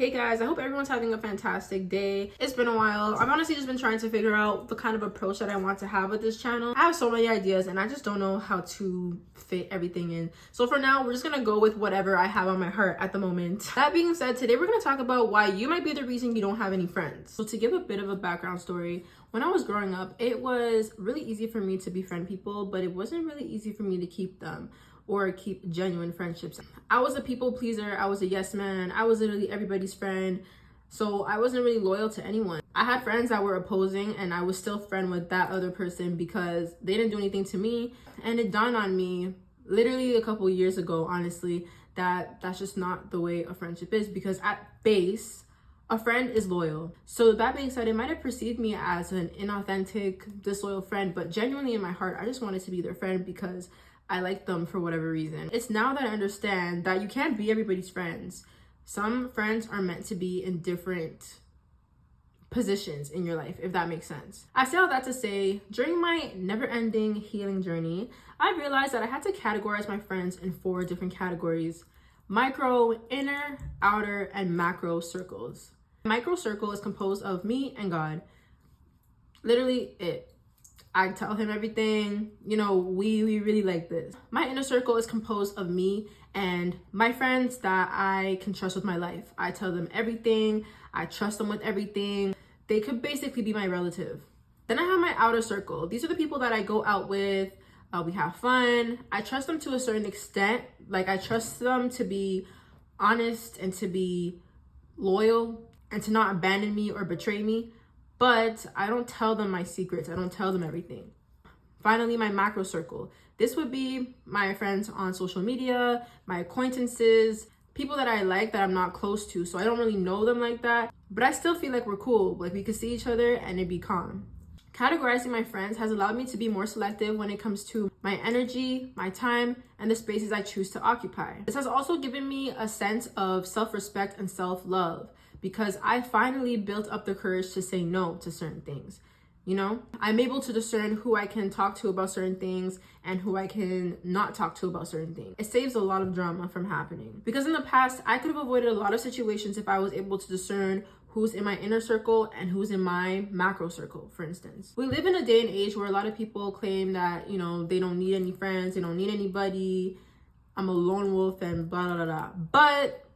Hey guys, I hope everyone's having a fantastic day. It's been a while. I've honestly just been trying to figure out the kind of approach that I want to have with this channel. I have so many ideas and I just don't know how to fit everything in. So for now, we're just gonna go with whatever I have on my heart at the moment. That being said, today we're gonna talk about why you might be the reason you don't have any friends. So to give a bit of a background story, when I was growing up, it was really easy for me to befriend people, but it wasn't really easy for me to keep them or keep genuine friendships. I was a people pleaser. I was a yes man. I was literally everybody's friend. So I wasn't really loyal to anyone. I had friends that were opposing and I was still friend with that other person because they didn't do anything to me. And it dawned on me literally a couple years ago, honestly, that that's just not the way a friendship is, because at base, a friend is loyal. So that being said, it might have perceived me as an inauthentic, disloyal friend, but genuinely in my heart, I just wanted to be their friend because I like them for whatever reason. It's now that I understand that you can't be everybody's friends. Some friends are meant to be in different positions in your life, if that makes sense. I say all that to say, during my never-ending healing journey, I realized that I had to categorize my friends in 4 different categories: micro, inner, outer, and macro circles. Micro circle is composed of me and God. Literally it. I tell him everything, we really like this. My inner circle is composed of me and my friends that I can trust with my life. I tell them everything. I trust them with everything. They could basically be my relative. Then I have my outer circle. These are the people that I go out with. We have fun. I trust them to a certain extent. Like, I trust them to be honest and to be loyal and to not abandon me or betray me. But I don't tell them my secrets. I don't tell them everything. Finally, my macro circle. This would be my friends on social media, my acquaintances, people that I like that I'm not close to. So I don't really know them like that, but I still feel like we're cool. Like, we could see each other and it'd be calm. Categorizing my friends has allowed me to be more selective when it comes to my energy, my time, and the spaces I choose to occupy. This has also given me a sense of self-respect and self-love, because I finally built up the courage to say no to certain things. I'm able to discern who I can talk to about certain things and who I can not talk to about certain things. It saves a lot of drama from happening, because in the past, I could have avoided a lot of situations if I was able to discern who's in my inner circle and who's in my macro circle, for instance. We live in a day and age where a lot of people claim that, they don't need any friends, they don't need anybody, I'm a lone wolf and blah, blah, blah, blah. But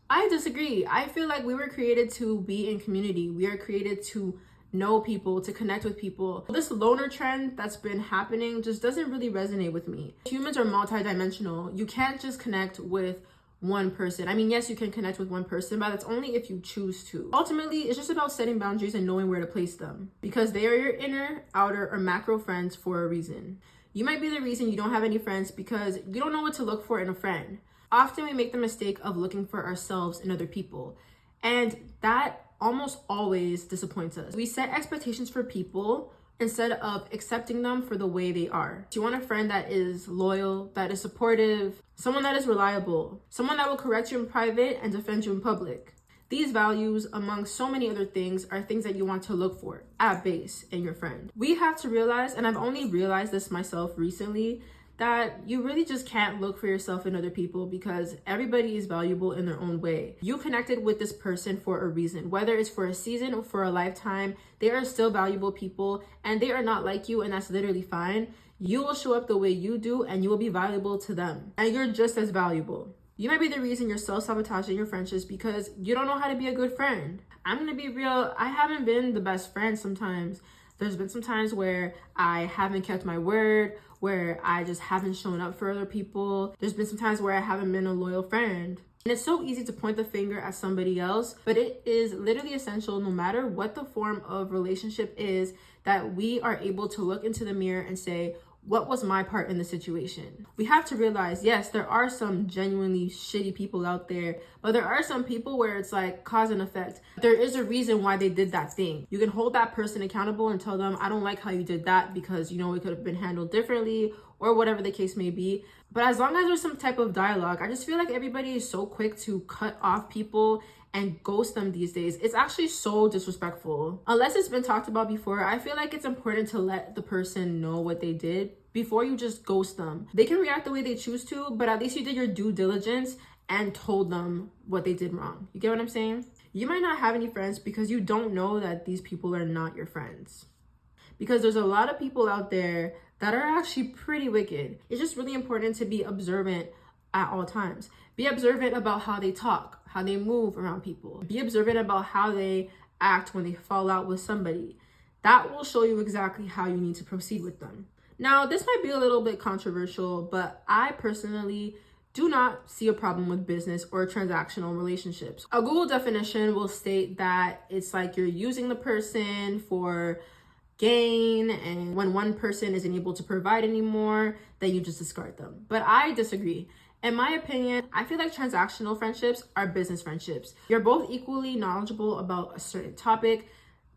I disagree. I feel like we were created to be in community. We are created to know people, to connect with people. This loner trend that's been happening just doesn't really resonate with me. Humans are multidimensional. You can't just connect with one person. I mean, yes, you can connect with one person, but that's only if you choose to. Ultimately, it's just about setting boundaries and knowing where to place them, because they are your inner, outer, or macro friends for a reason. You might be the reason you don't have any friends because you don't know what to look for in a friend. Often we make the mistake of looking for ourselves in other people, and that almost always disappoints us. We set expectations for people instead of accepting them for the way they are. Do you want a friend that is loyal, that is supportive, someone that is reliable, someone that will correct you in private and defend you in public? These values, among so many other things, are things that you want to look for at base in your friend. We have to realize, and I've only realized this myself recently, that you really just can't look for yourself in other people, because everybody is valuable in their own way. You connected with this person for a reason, whether it's for a season or for a lifetime. They are still valuable people and they are not like you, and that's literally fine. You will show up the way you do and you will be valuable to them, and you're just as valuable. You might be the reason you're self-sabotaging your friendships because you don't know how to be a good friend. I'm gonna be real, I haven't been the best friend sometimes. There's been some times where I haven't kept my word, where I just haven't shown up for other people. There's been some times where I haven't been a loyal friend. And it's so easy to point the finger at somebody else, but it is literally essential, no matter what the form of relationship is, that we are able to look into the mirror and say, what was my part in the situation? We have to realize, yes, there are some genuinely shitty people out there, but there are some people where it's like cause and effect. There is a reason why they did that thing. You can hold that person accountable and tell them, I don't like how you did that because, it could have been handled differently or whatever the case may be. But as long as there's some type of dialogue, I just feel like everybody is so quick to cut off people and ghost them these days. It's actually so disrespectful. Unless it's been talked about before, I feel like it's important to let the person know what they did before you just ghost them. They can react the way they choose to, but at least you did your due diligence and told them what they did wrong. You get what I'm saying? You might not have any friends because you don't know that these people are not your friends. Because there's a lot of people out there that are actually pretty wicked. It's just really important to be observant at all times. Be observant about how they talk, how they move around people. Be observant about how they act when they fall out with somebody. That will show you exactly how you need to proceed with them. Now, this might be a little bit controversial, but I personally do not see a problem with business or transactional relationships. A Google definition will state that it's like you're using the person for gain, and when one person isn't able to provide anymore, then you just discard them. But I disagree. In my opinion, I feel like transactional friendships are business friendships. You're both equally knowledgeable about a certain topic.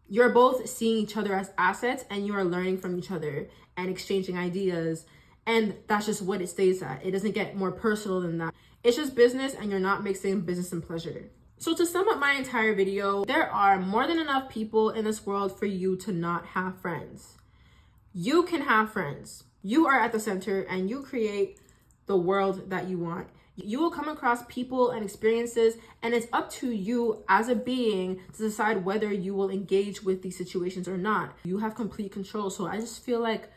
You're both seeing each other as assets, and you are learning from each other and exchanging ideas. And that's just what it stays at. It doesn't get more personal than that. It's just business, and you're not mixing business and pleasure. So to sum up my entire video, there are more than enough people in this world for you to not have friends. You can have friends. You are at the center, and you create the world that you want. You will come across people and experiences, and it's up to you as a being to decide whether you will engage with these situations or not. You have complete control. So I just feel like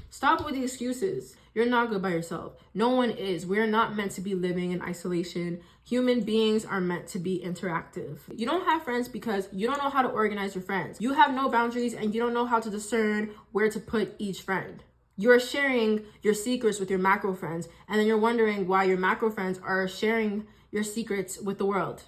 stop with the excuses. You're not good by yourself. No one is. We're not meant to be living in isolation. Human beings are meant to be interactive. You don't have friends because you don't know how to organize your friends. You have no boundaries, and you don't know how to discern where to put each friend. You're sharing your secrets with your macro friends, and then you're wondering why your macro friends are sharing your secrets with the world.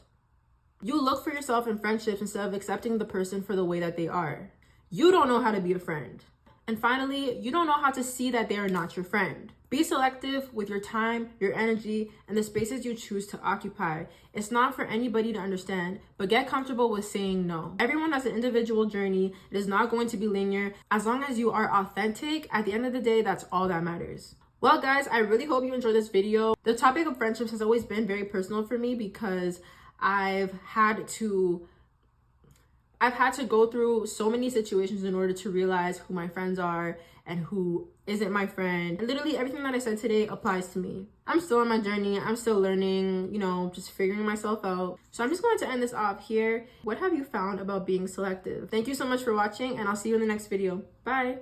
You look for yourself in friendships instead of accepting the person for the way that they are. You don't know how to be a friend. And finally, you don't know how to see that they are not your friend. Be selective with your time, your energy, and the spaces you choose to occupy. It's not for anybody to understand, but get comfortable with saying no. Everyone has an individual journey. It is not going to be linear. As long as you are authentic, at the end of the day, that's all that matters. Well, guys, I really hope you enjoyed this video. The topic of friendships has always been very personal for me because I've had to go through so many situations in order to realize who my friends are and who isn't my friend. And literally everything that I said today applies to me. I'm still on my journey. I'm still learning, just figuring myself out. So I'm just going to end this off here. What have you found about being selective? Thank you so much for watching, and I'll see you in the next video. Bye.